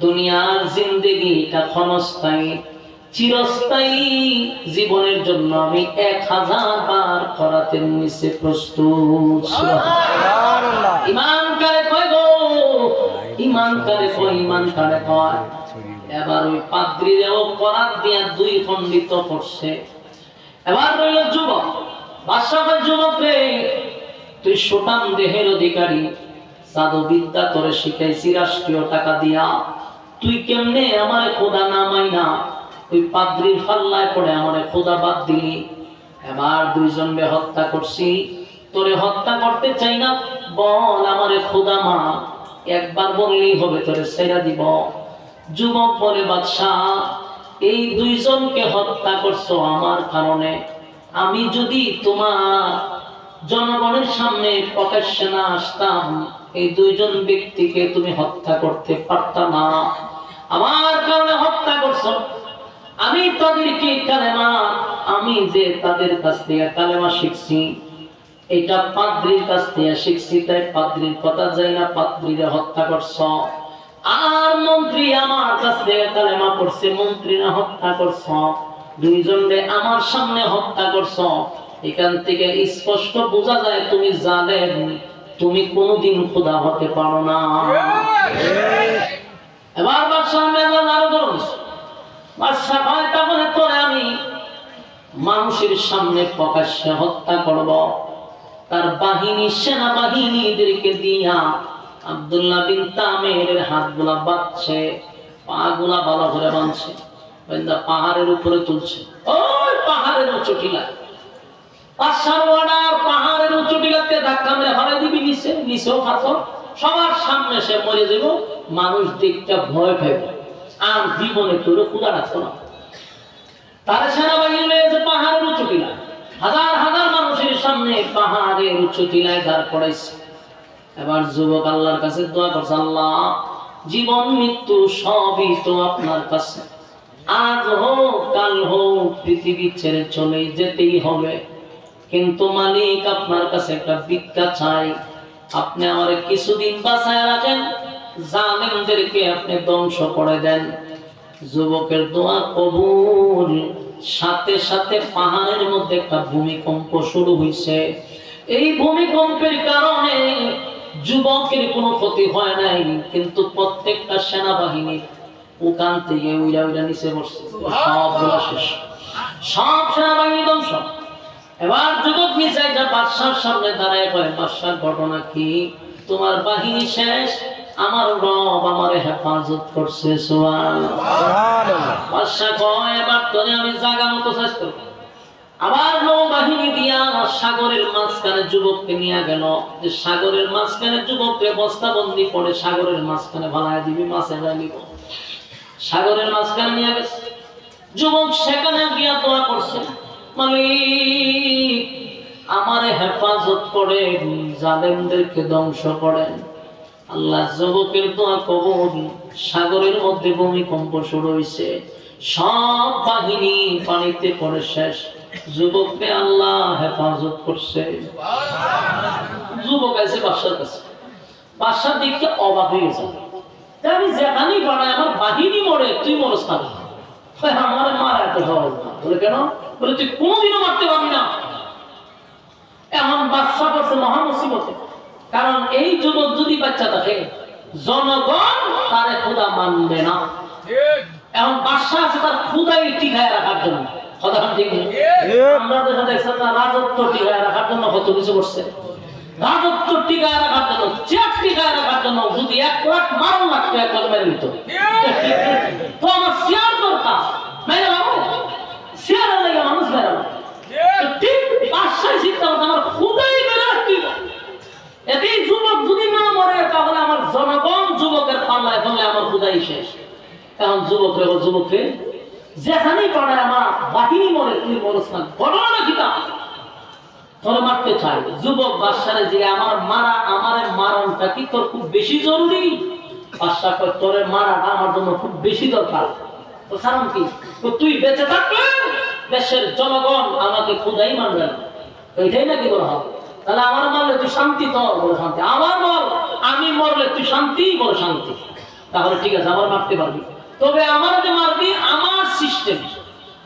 দুনিয়ার জিন্দেগি এটা ক্ষণস্থায়ী, চিরস্থায়ী জীবনের জন্য আমি 1000 বার খরাতের নিচে প্রস্তুত। ইমান কারে কয় গো, ইমান কারে কয়, ইমান কারে কয়। এবার ওই পাদ্রীরাও করাত দিয়া 2 খণ্ডিত করছে। এবার রইল যুবক। বাদশা কয় যুবক রে, তুই সুঠাম দেহের অধিকারী, জাদুবিদ্যা তোরে শিখাইছি রাষ্ট্রীয় টাকা দিয়া, তুই কেমনে আমারে খোদা না মাইনা তুই পাদ্রীর ফাল্লায় পড়ে আমারে খোদা বাদ দিলি। এবার 2 জনকে হত্যা করছি, তোরে হত্যা করতে চাই না, বল আমারে খোদা মা, একবার বললেই হবে, তোরে ছেড়ে দিব। যুবক বলে বাদশাহ, এই 2 জনকে হত্যা করছো আমার কারণে, আমি যদি তোমার জনগণের সামনে প্রকাশ্যে না আসতাম, এই 2 জন ব্যক্তিকে তুমি হত্যা করতে পারতা না। আমার কারণে হত্যা করছো। আমি তাদেরকে কালেমা, আমি যে তাদের কাছ থেকে কালেমা শিখছি, এটা পাদ্রীর কাছ থেকে শিখছি, তাই পাদ্রীর কথা যাই না, পাদ্রীরে হত্যা করছো। আর মন্ত্রী আমার কাছ থেকে কালেমা পড়ছে, মন্ত্রীরা হত্যা করছো। 2 জনকে আমার সামনে হত্যা করছো। এখান থেকে স্পষ্ট বোঝা যায় তুমি জালেম, তুমি কোনোদিন খোদা হতে পারো না। এবার বাদশাহ মেজাজ আরো গরম। বাদশাহ কয় তাহলে তোরে আমি মানুষের সামনে প্রকাশ্যে হত্যা করব। তার বাহিনী, সেনাবাহিনীদেরকে দিয়া আব্দুল্লাহ বিন তামিরের হাতগুলা বাঁধছে, পাগুলা ভালো করে বাঁধছে, পাহাড়ের উপরে তুলছে। ওই পাহাড়ের উঁচু টিলা, পাহাড়ের উঁচু টিলাতে ধাক্কা মেরে ফেলে দিবি নিচে, নিচেও পাথর, সবার সামনে সে মরে যাব। মানুষ দেখতে ভয় পাবে, আর জীবনে তোর ক্ষুধা রাখতো না। তার সেনাবাহিনী রয়েছে পাহাড়ের উঁচু টিলা, 1000 মানুষের সামনে পাহাড়ের উঁচু টিলায় দাঁড় করাইছে। এবার যুবক আল্লাহর কাছে দোয়া করছে, আল্লাহ জীবন মৃত্যু সবই তো আপনার কাছে, আজ হোক কাল হোক পৃথিবী ছেড়ে চলে যেতেই হবে, কিন্তু মালিক আপনার কাছে একটা ভিক্ষা চাই, আপনি আমারে কিছুদিন বাঁচায় রাখেন, জালেমদেরকে আপনি ধ্বংস করে দেন। যুবকের দোয়া কবুল। সাথে সাথে পাহাড়ের মধ্যে একটা ভূমিকম্প শুরু হয়েছে। এই ভূমিকম্পের কারণে যুবকের কোনো ক্ষতি হয় নাই, কিন্তু প্রত্যেকটা সেনাবাহিনী ওখান থেকে উইরা উইরা নিচে বসছে, সবগুলা শেষ, সব সেনাবাহিনী ধ্বংস। এবার যুবক নিচে একটা বাদশার সামনে দাঁড়ায় কয়, বাদশার ঘটনা কি? তোমার বাহিনী শেষ, আমার রব আমারে হেফাজত করছে। সুবহানাল্লাহ। বাদশা কয়, এবার তোরে আমি জায়গা মতো শেষ করব। আবার নৌবাহিনী দিয়া সাগরের মাঝখানে যুবককে নিয়ে গেল, যে সাগরের মাঝখানে যুবককে বস্তাবন্দি করে সাগরের মাঝখানে ভালায় দিবি, মাছে যাইব। সাগরের মাঝখানে নিয়ে গেছে। যুবক সেখানে গিয়া দোয়া করছে, মালিক আমারে হেফাজত করেন, জালেমদেরকে ধ্বংস করেন। আল্লাহ যুবকের দোয়া কবুল। সাগরের মধ্যে ভূমিকম্প শুরু হয়েছে, সব বাহিনী পানিতে পড়ে শেষ। যুবককে আল্লাহ হেফাজত করছে। যুবক আছে বাদশার কাছে, বাদশার দিককে অবাক হয়ে গেছে। আমি যেখানেই বানাই আমার বাহিনী মরে, তুই মরস না। আমার মারা এত সহজ না। বলে কেন? বলে তুই কোনোদিনও মারতে পারবি না। এমন বাদশা করছে মহা মুসিবতে। কারণ এই যুবক যদি বাচ্চা থাকে, জনগণ তারে খোদা মানবে না। এখন বাদশা আছে তার খুদাই টিকায় রাখার জন্য। কথা ঠিক নেই? আমরা দেখা দেখছেন না, রাজত্ব টিকায় রাখার জন্য কত কিছু করছে। রাজত্ব টিকায় রাখার জন্য, চেয়ার টিকায় রাখার জন্য যদি 1 লাখ মারণ লাগতো, 1 লাখ মেরে দিত। তো আমার চেয়ার দরকার, মেরে যাবো চেয়ারের লেগে মানুষ মেরে যাবো। ঠিক বাদশাই চিন্তা করছে আমার খুদাই মেরে রাখতে। এতেই যুবক যদি না মরে, তাহলে আমার জনগণ যুবকের পাল্লায় ফেললে আমার খুদাই শেষ। এখন যুবককে যেখানেই পড়ায় আমার বাহিনী মরে, তুই মরস না। ঘটনা নাকি তা তোর মারতে চাই। যুবক বাদশারে যে আমার মারণটা কি তোর খুব বেশি জরুরি? বাদশা কয় তোরে মারাটা আমার জন্য খুব বেশি দরকার। তো কারণ কি? তুই বেঁচে থাকলে দেশের জনগণ আমাকে খুদাই মানবে না, এইটাই নাকি বলা হবে? তাহলে আমার মারলে তুই শান্তি, তো বলে শান্তি। আমার বল আমি মরলে তুই শান্তি, বলে শান্তি। তাহলে ঠিক আছে, আমার মারতে পারবি, তবে আমার যে মারবি আমার সিস্টেম।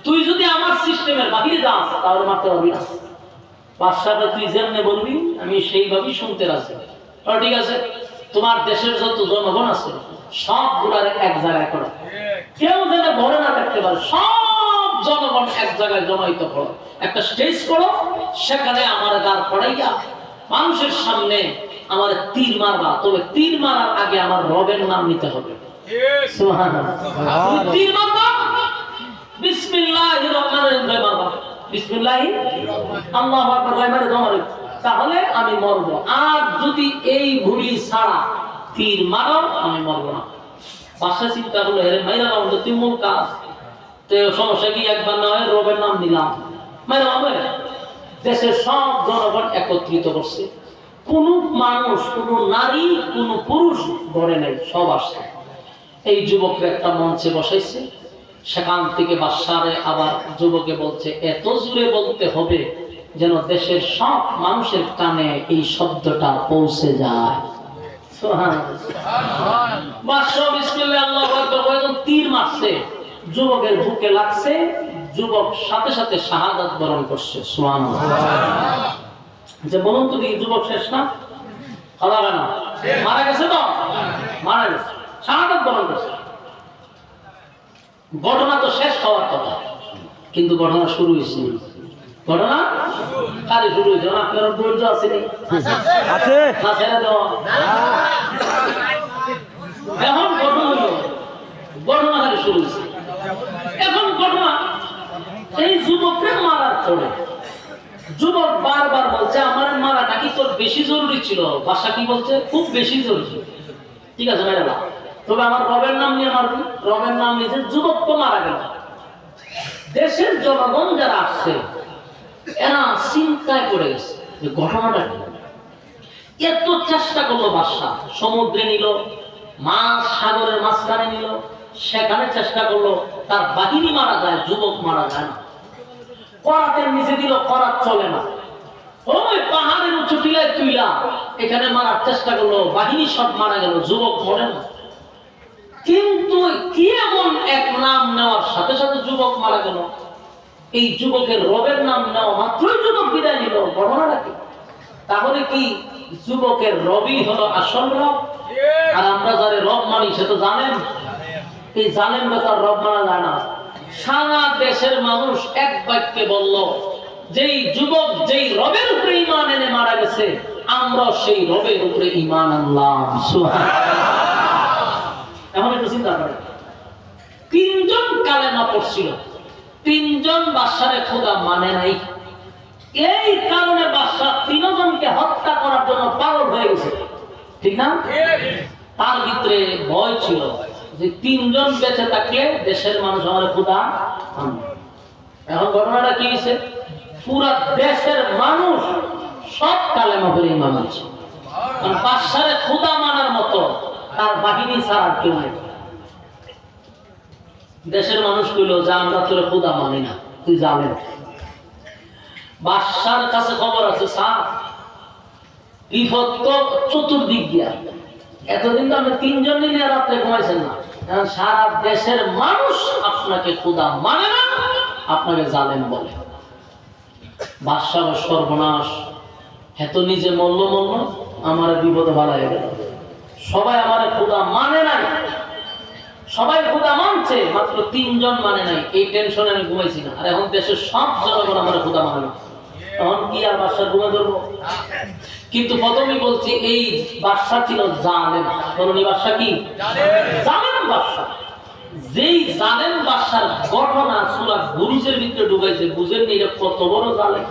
তুই যদি আমার সিস্টেমের বাহিরে যাস তাহলে মারতে পারবি না। বাদশাকে তুই যেমনি বলবি আমি সেইভাবেই শুনতে রাজি। ঠিক আছে, তোমার দেশের যত জনগণ আছে সবগুলার এক জায়গায় করো, কেউ যেন ঘরে না থাকতে পারে। সব জনগণ এক জায়গায় জমাইত করো, একটা স্টেজ করো, সেখানে আমার গাল পড়াইয়া মানুষের সামনে আমার তীর মারবা। তবে তীর মারার আগে আমার রবের নাম নিতে হবে। সুবহানাল্লাহ। তীর মারবা, বিসমিল্লাহির রহমানির রহিম মারবা, বিসমিল্লাহি আল্লাহু আকবার মারে দমারে, তাহলে আমি মরবো। আর যদি এই ভুলি ছাড়া তীর মারো আমি মরবো না। বাদশা চিন্তা করলো, হেরে মাইরা বাবু তুই মূল কাজ তো সমস্যা কি? একবার না হয় রবের নাম নিলাম, মাইরা হবে। দেশের সব জনগণ একত্রিত করছে, কোন মানুষ, কোন নারী, কোন পুরুষ ঘরে নাই, সব আসছে। এই যুবকরা একটা মঞ্চে বসাইছে, সেখান থেকে বাদশারে আবার যুবকে বলছে এত জোরে বলতে হবে যেন দেশের সব মানুষের কানে এই শব্দটা পৌঁছে যায়। বাদশা বিসমিল্লাহ আল্লাহু আকবার বলে তীর মারছে, যুবকের বুকে লাগছে, যুবক সাথে সাথে শাহাদাত বরণ করছে। সুবহানাল্লাহ। যে বলুন তো দেখি, যুবক শেষ না? হবে না, মারা গেছে তো, মারা গেছে, শাহাদাত বরণ করছে। ঘটনা তো শেষ হওয়ার কথা, কিন্তু ঘটনা শুরু হয়েছে। ঘটনা কারে শুরু হয়েছে? আপনার ধৈর্য আছে আছে না? ছেড়ে দেওয়া। এখন ঘটনা হলো, ঘটনা কারে শুরু হয়েছে। এখন ঘটনা এই যুবককে মারার পরে যুবক বারবার বলছে আমার মারাটা কি তোর বেশি জরুরি ছিল? বাদশা কি বলছে? খুব বেশি জরুরি। ঠিক আছে মেয়েরা, তবে আমার রবের নাম নিয়ে মারবি। রবের নাম নিয়েছে, যুবক তো মারা গেল। দেশের জনগণ যারা আসছে এরা চিন্তায় পড়ে গেছে যে ঘটনাটা কি। এত চেষ্টা করলো বাদশা, সমুদ্রে নিল, মাছ সাগরের মাঝখানে নিল, সেখানে চেষ্টা করলো তার বাহিনী মারা যায়, যুবক মারা যায় না। করাতের নিচে দিল, করাত চলে না। ওই পাহাড়ের উঁচু টিলায় তুইলা এখানে মারার চেষ্টা করলো, বাহিনী সব মারা গেল, যুবক মরে না। কিন্তু কি এমন এক নাম নেওয়ার সাথে সাথে যুবক মারা গেল? এই যুবকের রবের নাম নেওয়া মাত্রই যুবক বিদায় নিল। ঘটনাটা কি? তাহলে কি যুবকের রবই হলো আসল রব? আর আমরা যারা রব মানি সে তো জানেন, এই জানেন না তার রব মানা যায় না। সারা দেশের মানুষ এক বাক্যে বলল, যেই যুবক যেই রবের উপরে ঈমান এনে মারা গেছে, আমরা সেই রবের উপরে ঈমান আনলাম। সুবহানাল্লাহ। এখন একটু চিন্তা করেন, 3 জন কালেমা পড়ছিল, 3 জন বাদশারে খোদা মানে নাই। এই কারণে বাদশা 3 জনকে হত্যা করার জন্য পাগল হয়ে গেছে, ঠিক না? তার ভিতরে ভয় ছিল যে 3 জন বেঁচে থাকলে দেশের মানুষ আমার খোদা মানবে। এখন ঘটনাটা কি হয়েছে? পুরা দেশের মানুষ সব কালেমা পড়ে ঈমান আনছে। বাদশারে খোদা মানার মতো তার বাহিনী ছাড়া কেউ নেই। দেশের মানুষ কইল যে আমরা তোর খোদা মানি না, তুই জানেন। বাদশার কাছে খবর আছে, স্যার বিপদ তো চতুর্দিক দিয়া, এতদিন তো আপনি তিনজন নিয়ে রাত্রে ঘুমাইছেন না, সারা দেশের মানুষ আপনাকে খোদা মানে না, আপনাকে জালেম বলে। বাদশাহ সর্বনাশ, এত নিজে মল্ল আমার বিপদে বাড়াই গেল। সবাই আমার খোদা মানে নাই, সবাই খোদা মানছে, মাত্র তিনজন মানে নাই। এই টেনশনে আমি ঘুমাইছি না। আর এখন দেশের সব জনগণ আমার খোদা মানে না, তখন কি আর বাদশার ঘুমে ধরবো? কিন্তু প্রথমেই বলছি এই বাদশা ছিল জালেম। তরুণী বাদশা কি? জালেম বাদশা। যেই জালেম বাদশার ঘটনা সূরা বুরুজের ভিতরে ঢুকাইছে, বুঝেন এটা কত বড় জালেম,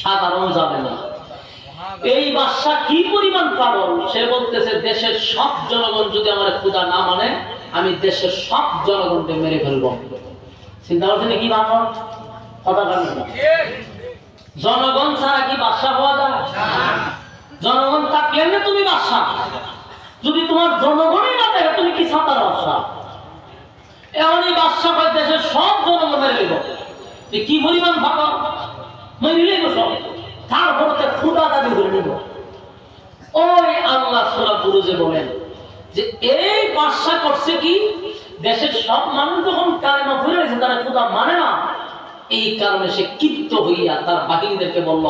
সাধারণ জালেম না। এই বাদশা কি পরিমাণ পাগল, সে বলতেছে দেশের সব জনগণ যদি আমার খোদা না মানে, আমি দেশের সব জনগণকে মেরে ফেলবো। চিন্তা করছেন কি বাবা? কথা বলেন না। জনগণ ছাড়া কি বাদশা হওয়া যায়? জনগণ থাকলে না তুমি বাদশা, যদি তোমার জনগণই না থাকে তুমি কি সাঁতার বাদশা? এমনই বাদশা হয় দেশের সব জনগণ মেরে দেব। কি পরিমাণ ভালো মেরে নেব সব, তারপরে খোদা দাবি করে নেব। ওই আল্লাহ সূরা বুরুজে বলেন যে এই বাদশা করছে কি, দেশের সব মানুষ যখন কালেমা পড়ে গেছে তারা খোদা মানে না, এই কারণে সে ক্ষিপ্ত হইয়া তার বাহিনীদেরকে বলল,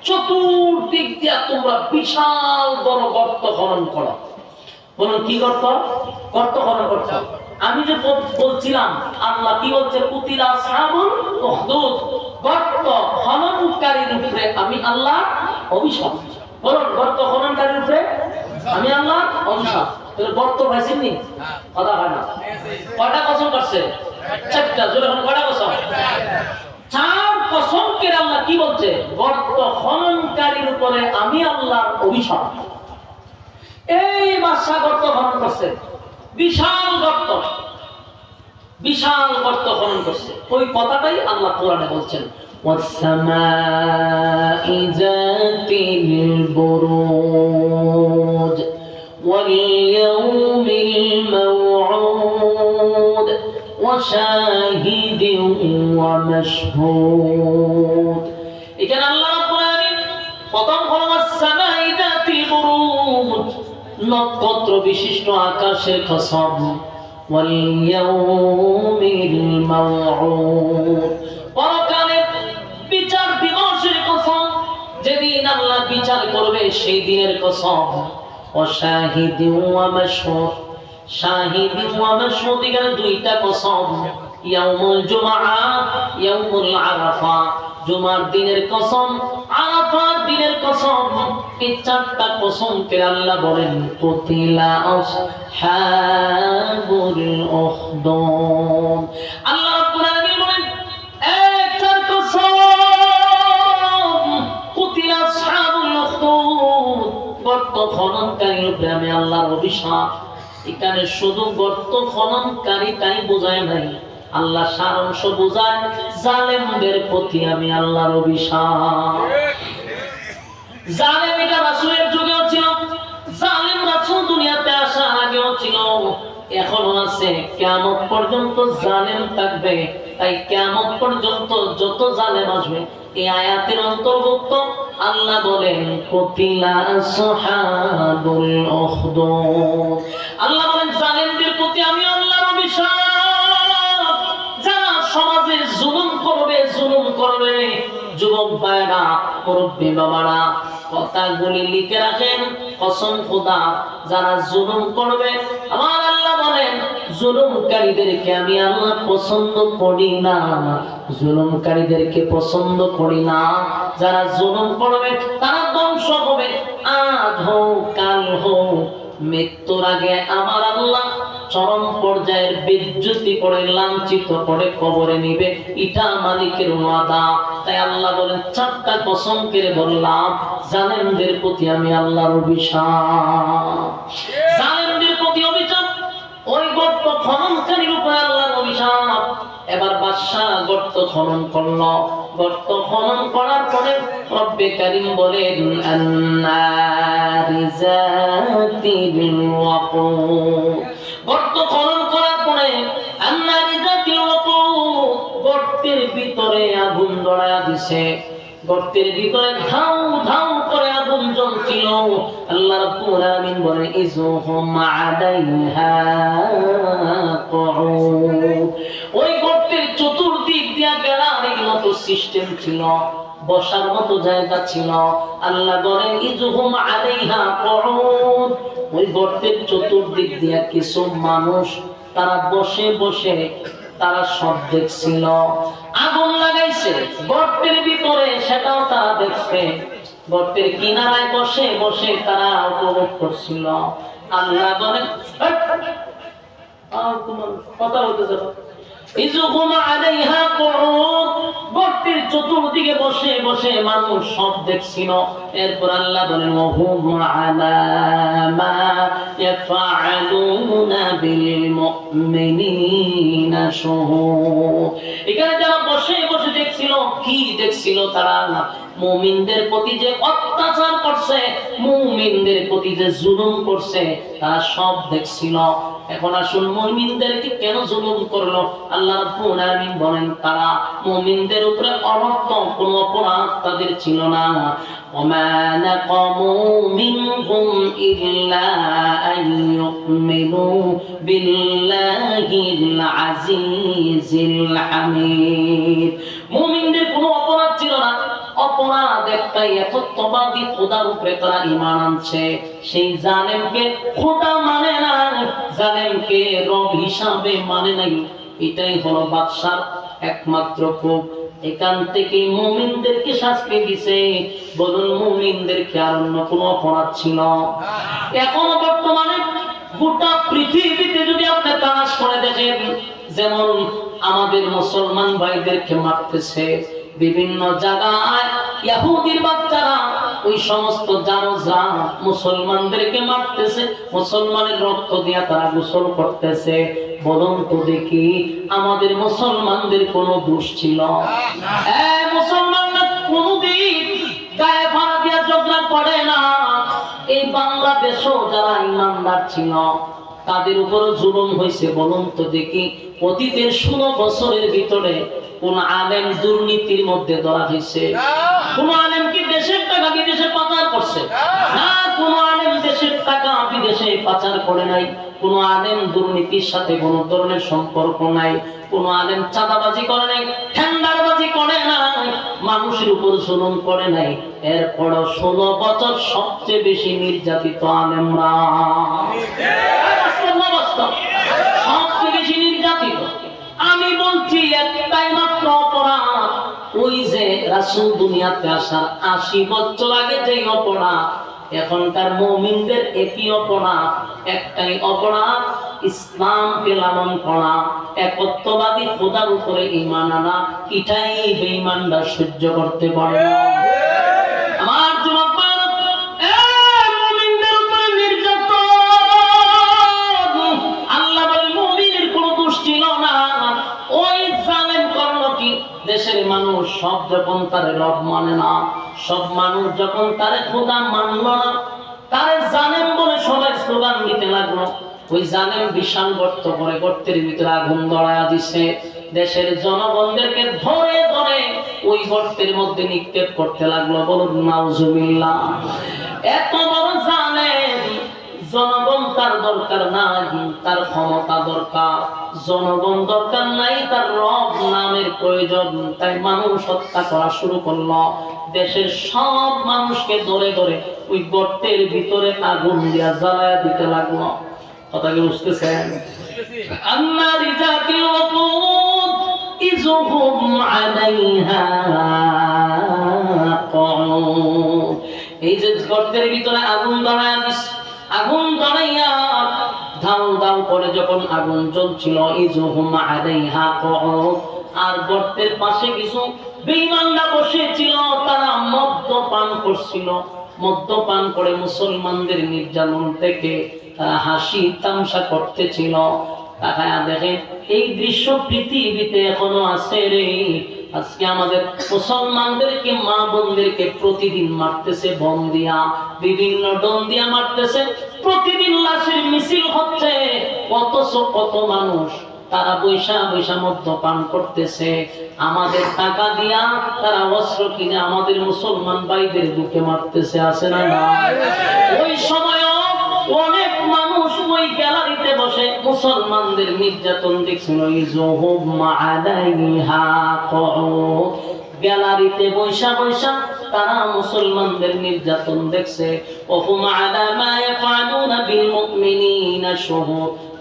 চতুর্দিক দিয়া তোমরা বিশাল বড় গর্ত খনন করো। বলুন কি গর্ত? গর্ত খনন করছো। আমি যে বলছিলাম আল্লাহ কি বলছে, কুতিলা আসহাবুল উখদুদ, গর্ত খননকারীর উপরে আমি আল্লাহ অভিশাপ। বলুন গর্ত খননকারীর উপরে আমি আল্লাহ অভিশাপ। গর্ত পাইছেননি? কথা হয় না। কয়টা কসম করছে? চারটা। জোরে বলুন কয়টা কসম? চার কসম করে আল্লাহ কি বলছে, গর্ত খননকারীর উপরে আমি আল্লাহর অভিশাপ। এই বাদশা গর্ত খনন করছে, বিশাল গর্ত, বিশাল গর্ত খনন করছে। ওই কথাটাই আল্লাহ কোরআনে বলছেন, ওয়াস-সামাই যাতিল বুরুজ ওয়াল ইয়াউমিল মাওউদ ওয়া শাহিদিন ওয়া মাশহুদ। এখানে আল্লাহ রাব্বুল আলামিন প্রথম হলো ওয়াস-সামাই যাতিল বুরুজ, নক্ষত্র বিশিষ্ট আকাশের কসম, ওয়াল ইয়াউমিল মাওউদ, পরকালে বিচার দিবসের কসম, যেদিন আল্লাহ বিচার করবে সেই দিনের কসম, ওয়া শাহিদিন ওয়া মাশহুদ, শাহিদিন ওয়া মাশহুদ, এখানে দুইটা কসম, ইয়াউমুল জুমআ, ইয়াউমুল আরাফা, জুমার দিনের কসম, আরাফার দিনের কসম। এই চারটা কসম কে আল্লাহ বলেন কুতিলা আসহাবুল উখদুদ। আল্লাহ রাব্বুল আলামিন বলেন এক চার কসম, কুতিলা আসহাবুল উখদুদ, গর্ত খননকারীর উপরে আমি আল্লাহর অভিশাপ। এখানে শুধু গর্ত খননকারীটাই বোঝায় নাই, আল্লাহ সারাংশ বোঝায় জালেমদের প্রতি আমি আল্লাহর অভিশাপ। জালেম এটা রাসূলের যুগেও ছিল, জালেম রাসূল দুনিয়াতে আসার আগেও ছিল, এখনো আছে, কিয়ামত পর্যন্ত জালেম থাকবে। তাই কিয়ামত পর্যন্ত যত জালেম আসবে এই আয়াতের অন্তর্ভুক্ত। আল্লাহ বলেন কুতিলা আসহাবুল উখদুদ, আল্লাহ বলেন জালেমদের প্রতি আমি আল্লাহর অভিশাপ। যারা সমাজে জুলুম করবে, যুবক ভাইরা, মুরব্বী বাবারা, কথাগুলি লিখে রাখেন, কসম খোদা, যারা জুলুম করবে আমার আল্লাহ বলেন জুলুমকারীদেরকে আমি আল্লাহ পছন্দ করি না, জুলুমকারীদেরকে পছন্দ করি না। যারা জুলুম করবে তারা ধ্বংস হবে, আজ হোক কাল হোক, মৃত্যুর আগে আমার আল্লাহ চরম পর্যায়ের বেজ্জতি করে লাঞ্ছিত করে কবরে নিবে, এটা মালিকের ওয়াদা। তাই আল্লাহ বলেন চারটা কসম করে বললাম জালেমদের প্রতি আমি আল্লাহর অভিশাপ। জালেমদের প্রতি অভিশাপ, ওই গর্ত খননকারীর উপরে আল্লাহর অভিশাপ। এবার বাদশা গর্ত খনন করলো, গর্ত খনন করার পরে রব্বে কারীম বলেন আন্নারি যাতিল ওয়াকুদ। গর্ত খনন করার পরে আন্নারি যাতিল ওয়াকুদ, গর্তের ভিতরে আগুন ধরায়া দিছে। গর্তের ভিতরে ধাউ ধাউ করে আগুন জ্বলছিল। আল্লাহ রাব্বুল আলামিন বলেন ইযহুম আলাইহা কুউদ। ওই গর্তের চতুর্দিক দিয়া গ্যালারির মতো সিস্টেম ছিল, বসার মতো জায়গা ছিল। আল্লাহ বলেন ইযহুম আলাইহা কুউদ। ওই গর্তের চতুর্দিক দিয়া কিছু মানুষ তারা বসে বসে তারা সব দেখছিল। আগুন লাগাইছে গর্তের ভিতরে, সেটাও তারা দেখছে। গর্তের কিনারায় বসে বসে তারা উপভোগ করছিল। আল্লাহ বলেন কথা বলতে যাবো ইযহুম আলাইহা কুউদ, গর্তের চতুর্দিকে বসে বসে মানুষ সব দেখছিল। এরপর আল্লাহ বলেন ওয়াহুম আলা মা ইয়াফআলুনা বিল মুমিনিনা শুহুদ। এখানে যারা বসে বসে দেখছিল, কি দেখছিল? তারা মুমিনদের প্রতি যে অত্যাচার করছে, মুমিনদের প্রতি যে জুলুম করছে, তারা সব দেখছিল। এখন আসুন, মুমিনদেরকে কেন জুলুম করলো? আল্লাহ রাব্বুল আলামিন বলেন তারা মুমিনদের উপরে অনর্থক কোনো অপরাধ তাদের ছিল না। ওমা নাকামু মিনহুম ইল্লা আন ইউমিনু বিল্লাহিল আজিজিল হামিদ। মুমিনদের কোনো অপরাধ ছিল না। অপরাধ একটাই, একত্ববাদী খোদার উপরে তারা ঈমান আনছে। সেই জালেমকে খোদা মানে না, জালেমকে রব হিসাবে মানে নাই। এটাই হলো বাদশার একমাত্র ক্ষোভ। এখান থেকে মুমিনদেরকে শাস্তি দিছে। বলুন, মুমিনদেরকে আর অন্য কোনো অপরাধ ছিল? এখন বর্তমানে গোটা পৃথিবীতে যদি আপনি তালাশ করে দেখেন, যেমন আমাদের মুসলমান ভাইদেরকে মারতেছে বিভিন্ন জায়গায়, ইহুদির বাচ্চারা ওই সমস্ত জানোজরা মুসলমানদেরকে মারতেছে, মুসলমানের রক্ত দিয়া তারা গোসল করতেছে। বলুন তো দেখি, আমাদের মুসলমানদের কোনো দোষ ছিল? মুসলমানরা কোনদিন গায়ে ভাড়া দিয়া ঝগড়া করে না। এই বাংলাদেশেও যারা ইমানদার ছিল তাদের উপর জুলুম হয়েছে। বলুন তো দেখি, অতীতের 16 বছরের ভিতরে কোন আলেম দুর্নীতির মধ্যে ধরা হয়েছে? কোন আলেম কি দেশের টাকা বিদেশে পাচার করছে? না, কোন আলেম দেশের টাকা বিদেশে পাচার করে নাই। কোন আলেম দুর্নীতির সাথে কোন ধরনের সম্পর্ক নাই। কোন আলেম চাঁদাবাজি করে নাই, টেন্ডারবাজি করে নাই, মানুষের উপর জুলুম করে নাই। এরপর 16 বছর সবচেয়ে বেশি নির্যাতিত আলেমরা, সবচেয়ে বেশি নির্যাতিত। আমি বলছি একটাই মাত্র অপরাধ, ওই যে রাসূল দুনিয়াতে আসার 80 বছর আগে যে অপরাধ, এখনকার মুমিনদের একই অপরাধ, একটাই অপরাধ, ইসলামকে লালন করা, একত্ববাদী খোদার উপরে ঈমান আনা। এটাই বেঈমানরা সহ্য করতে পারে না। আমার যুবক মুমিনদের উপরে নির্যাতন, আল্লাহ বলে মুমিনের কোনো দোষ ছিল না। ওই জালেম করলো কি? দেশের মানুষ সব যখন তারে রব মানে না, সব মানুষ যখন তারে খোদা মানল না, তারে জালেম বলে সবাই স্লোগান দিতে লাগলো। ওই জালেম বিশাল গর্ত করে, গর্তের ভিতরে আগুন ধরায়া দিছে। দেশের জনগণদেরকে ধরে ধরে ওই গর্তের মধ্যে নিক্ষেপ করতে লাগলো। বলুন নাউজুবিল্লাহ। এত বড় জালেম, জনগণ তার দরকার নাই, তার ক্ষমতা দরকার। জনগণ দরকার নাই, তার রব নামের প্রয়োজন। তাই মানুষ হত্যা করা শুরু করলো। দেশের সব মানুষকে ধরে ধরে ওই গর্তের ভিতরে আগুন দিয়া জ্বালায়া দিতে লাগলো। কথা কি বুঝতেছেন? আন্নারি যাতিল ওয়াকুদ ইযহুম আলাইহা কুউদ। এই যে গর্তের ভিতরে আগুন ধরায়া দিছে, আগুন ধরাইয়া ধাউ ধাউ করে যখন আগুন জ্বলছিল, ইযহুম আলাইহা কুউদ। আর গর্তের পাশে কিছু বেঈমানরা বসেছিল, তারা মদ্যপান করছিল। মদ্যপান করে মুসলমানদের নির্যাতন থেকে তারা হাসি তামাশা করতেছিল। তাকায়া দেখেন এই দৃশ্য পৃথিবীতে এখনো আছে রে। আজকে আমাদের মুসলমানদেরকে, মা বোনদেরকে প্রতিদিন মারতেছে বম দিয়া, বিভিন্ন ডন দিয়া মারতেছে, প্রতিদিন লাশের মিছিল হচ্ছে। অথচ কত মানুষ তারা বৈশা বৈশা মদ্যপান করতেছে, আমাদের টাকা দিয়া তারা অস্ত্র কিনে আমাদের মুসলমান ভাইদের বুকে মারতেছে, আছে না না? ওই সময়ও অনেক মানুষ ওই গ্যালারিতে বসে মুসলমানদের নির্যাতন দেখছিল। গ্যালারিতে বৈশা বৈশা তারা মুসলমানদের নির্যাতন দেখছে।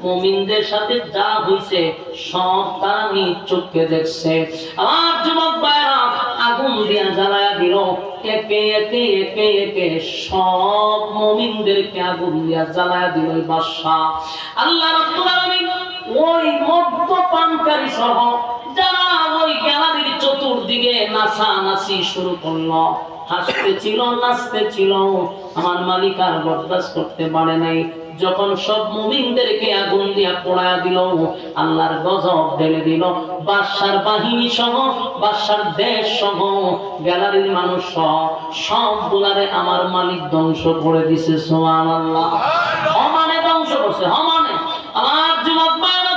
মুমিনদের সাথে যা হইছে সব তারা নিজ চোখে দেখছে। আমার যুবক ভাইরা আগুন দিয়া জ্বালায়া দিল, একে একে একে একে সব মুমিনদেরকে আগুন দিয়া জ্বালায়া দিল ওই বাদশা। আল্লাহ রাব্বুল আলামিন ওই মদ্যপানকারী সহ যারা ওই গ্যালারির চতুর্দিকে নাচানাচি শুরু করলো, হাসতে ছিল, নাচতে ছিল, আমার মালিক আর বরদাস্ত করতে পারে নাই। যখন সব মুমিনদেরকে আগুন দিয়া পোড়ায়া দিল, আল্লাহর গজব ঢেলে দিল। বাদশার বাহিনী সহ, বাদশার দেশ সহ, গ্যালারির মানুষ সহ সবগুলারে আমার মালিক ধ্বংস করে দিছে। সুবহানাল্লাহ। সমানে ধ্বংস করছে, সমানে। আমার যুবক ভাইরা,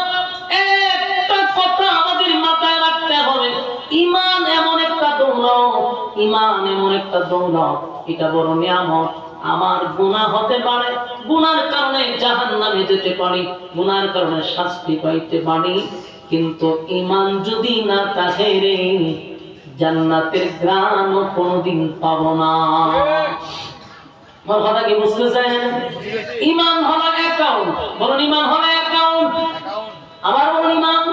একটা কথা আমাদের মাথায় রাখতে হবে, ঈমান এমন একটা দৌলত, ঈমান এমন একটা দৌলত, এটা বড় নিয়ামত। আমার গুনাহ হতে পারে, গুনার কারণে জাহান্নামে যেতে পারি, গুনার কারণে শাস্তি পাইতে পারি, কিন্তু ঈমান যদি না থাকে রে, জান্নাতের ঘ্রাণও কোনোদিন পাবো না। আমার কথা কি বুঝতেছেন? ঈমান হলো অ্যাকাউন্ট, বলুন ঈমান হলো অ্যাকাউন্ট। আমার বলুন ঈমান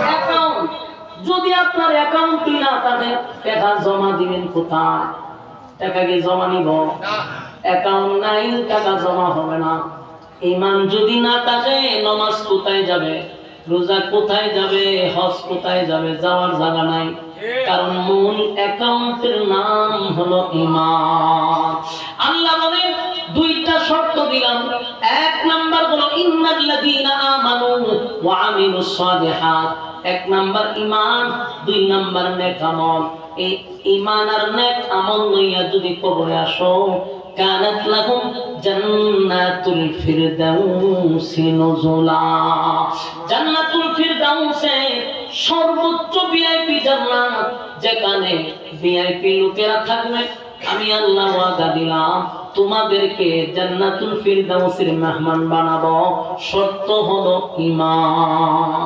অ্যাকাউন্ট। যদি আপনার অ্যাকাউন্টই না থাকে, টাকা জমা দিবেন কোথায়? টাকা কি জমা নিব? অ্যাকাউন্ট নাই, টাকা জমা হবে না। ঈমান যদি না থাকে, নামাজ কোথায় যাবে, রোজা কোথায় যাবে, হজ কোথায় যাবে? যাওয়ার জায়গা নাই। কারণ মূল অ্যাকাউন্টের নাম হলো ঈমান। আল্লাহ বলেন দুইটা শর্ত দিলাম। এক নাম্বার হলো ইন্নাল্লাযীনা আমানু ওয়া আমিলুস সালিহাত। এক নাম্বার ঈমান, দুই নাম্বার নেক আমল। এই ঈমান আর নেক আমল লইয়া যদি কবরে আসো, কানাত লাহুম জান্নাতুল ফিরদাউসি নুজুলা। জান্নাতুল ফিরদাউসে সর্বোচ্চ ভিআইপি জান্নাত, যেখানে ভিআইপি লোকেরা থাকবে। আমি আল্লাহ ওয়াদা দিলাম তোমাদেরকে জান্নাতুল ফিরদাউসের মেহমান বানাবো, শর্ত হলো ঈমান।